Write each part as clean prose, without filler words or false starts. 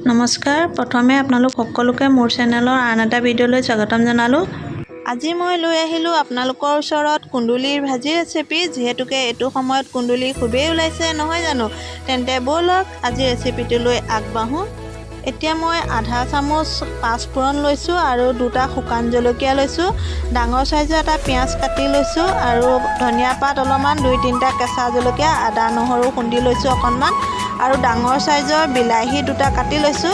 নমস্কাৰ প্ৰথমে আপোনালোক সকলোকে মোৰ চেনেলৰ আন এটা ভিডিঅ'লৈ স্বাগতম জনালোঁ। আজি মই লৈ আহিলোঁ আপোনালোকৰ ওচৰত কুন্দুলিৰ ভাজি ৰেচিপি। যিহেতুকে এইটো সময়ত কুন্দুলি খুবেই ওলাইছে নহয় জানো, তেন্তে ব'লক আজি ৰেচিপিটো লৈ আগবাঢ়োঁ। এতিয়া মই আধা চামুচ পাঁচফোৰণ লৈছোঁ আৰু দুটা শুকান জলকীয়া লৈছোঁ। ডাঙৰ চাইজৰ এটা পিঁয়াজ কাটি লৈছোঁ আৰু ধনিয়া পাত অলপমান, 2-3টা কেঁচা জলকীয়া, আদা নহৰু খুন্দি লৈছোঁ অকণমান, আৰু ডাঙৰ চাইজৰ বিলাহী দুটা কাটি লৈছোঁ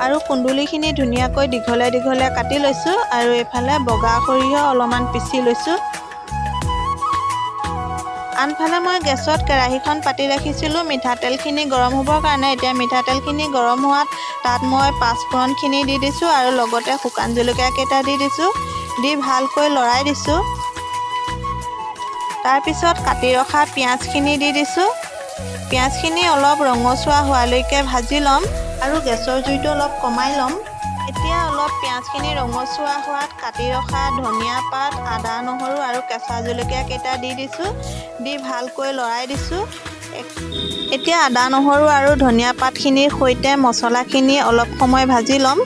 আৰু কুন্দুলিখিনি ধুনীয়াকৈ দীঘলে দীঘলে কাটি লৈছোঁ আৰু এইফালে বগা সৰিয়হ অলপমান পিচি লৈছোঁ। আনফালে মই গেছত কেৰাহীখন পাতি ৰাখিছিলোঁ মিঠাতেলখিনি গৰম হ'বৰ কাৰণে। এতিয়া মিঠাতেলখিনি গৰম হোৱাত তাত মই পাঁচফোৰণখিনি দি দিছোঁ আৰু লগতে শুকান জলকীয়া কেইটা দি দিছোঁ। দি ভালকৈ লৰাই দিছোঁ। তাৰপিছত কাটি ৰখা পিঁয়াজখিনি দি দিছোঁ। পিঁয়াজখিনি অলপ ৰঙচুৱা হোৱালৈকে ভাজি ল'ম আৰু গেছৰ জুইটো অলপ কমাই ল'ম। এতিয়া অলপ পিঁয়াজখিনি ৰঙচুৱা হোৱাত কাটি ৰখা ধনিয়া পাত, আদা নহৰু আৰু কেঁচা জলকীয়া কেইটা দি দিছোঁ। দি ভালকৈ লৰাই দিছোঁ। এতিয়া আদা নহৰু আৰু ধনিয়া পাতখিনিৰ সৈতে মছলাখিনি অলপ সময় ভাজি ল'ম।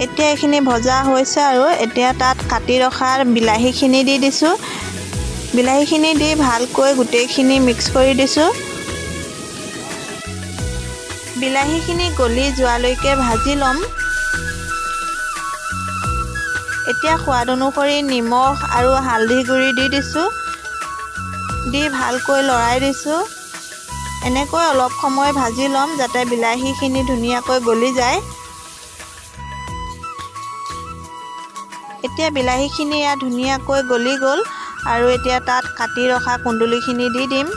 এতিয়া এইখিনি ভজা হৈছে আৰু এতিয়া তাত কাটি ৰখা বিলাহীখিনি দি দিছোঁ। বিলাহীখিনি দি ভালকৈ গোটেইখিনি মিক্স কৰি দিছোঁ। বিলাহীখিনি গলি যোৱালৈকে ভাজি ল'ম। এতিয়া সোৱাদ অনুসৰি নিমখ আৰু হালধি গুড়ি দি দিছোঁ। দি ভালকৈ লৰাই দিছোঁ। এনেকৈ অলপ সময় ভাজি ল'ম যাতে বিলাহীখিনি ধুনীয়াকৈ গলি যায়। এতিয়া বিলাহীখিনি ধুনীয়াকৈ গলি গ'ল আৰু এতিয়া তাত কাটি ৰখা কুন্দুলিখিনি দি দিম।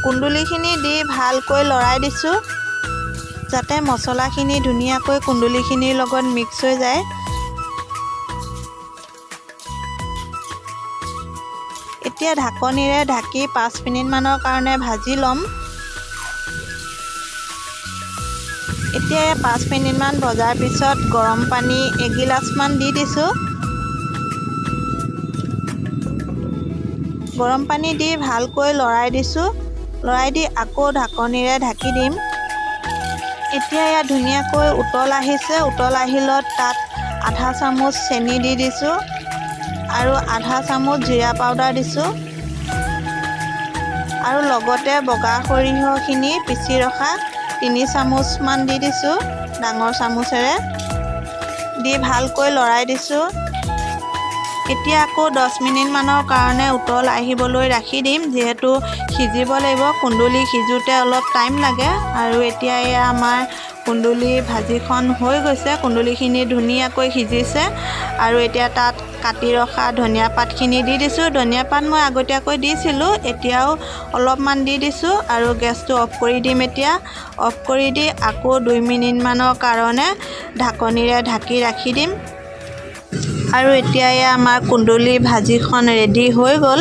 কুন্দুলিখিনি দি ভালকৈ লৰাই দিছোঁ যাতে মছলাখিনি ধুনীয়াকৈ কুন্দুলিখিনিৰ লগত মিক্স হৈ যায়। এতিয়া ঢাকনিৰে ঢাকি 5 মিনিটমানৰ কাৰণে ভাজি ল'ম। এতিয়া 5 মিনিটমান ভজাৰ পিছত গৰম পানী এগিলাচমান দি দিছোঁ। গৰম পানী দি ভালকৈ লৰাই দিছোঁ। লৰাই দি আকৌ ঢাকনিৰে ঢাকি দিম। এতিয়া ধুনীয়াকৈ উতল আহিছে। উতল আহিলত তাত আধা চামুচ চেনি দি দিছোঁ আৰু আধা চামুচ জিৰা পাউডাৰ দিছোঁ আৰু লগতে বগা সৰিয়হখিনি পিচি ৰখা 3 চামুচমান দি দিছোঁ ডাঙৰ চামুচেৰে। দি ভালকৈ লৰাই দিছোঁ। এতিয়া আকৌ 10 মিনিটমানৰ কাৰণে উতল আহিবলৈ ৰাখি দিম। যিহেতু সিজিব লাগিব, কুন্দুলি সিজোতে অলপ টাইম লাগে। আৰু এতিয়া আমাৰ কুন্দুলি ভাজিখন হৈ গৈছে। কুন্দুলিখিনি ধুনীয়াকৈ সিজিছে আৰু এতিয়া তাত কাটি ৰখা ধনিয়া পাতখিনি দি দিছোঁ। ধনিয়া পাত মই আগতীয়াকৈ দিছিলোঁ, এতিয়াও অলপমান দি দিছোঁ আৰু গেছটো অফ কৰি দিম। এতিয়া অফ কৰি দি আকৌ 2 মিনিটমানৰ কাৰণে ঢাকনিৰে ঢাকি ৰাখি দিম। আৰু এতিয়া আমাৰ কুন্দুলি ভাজিখন ৰেডি হৈ গ'ল।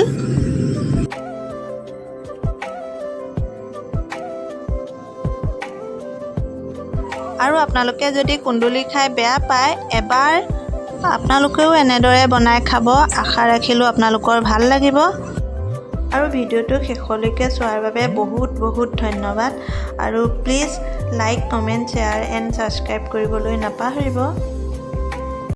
আৰু আপোনালোকে যদি কুন্দুলি খাই বেয়া পায়, এবাৰ আপোনালোকেও এনেদৰে বনাই খাব। আশা ৰাখিলোঁ আপোনালোকৰ ভাল লাগিব। আৰু ভিডিঅ'টো শেষলৈকে চোৱাৰ বাবে বহুত বহুত ধন্যবাদ। আৰু please like, comment, share and subscribe কৰিবলৈ নাপাহৰিব।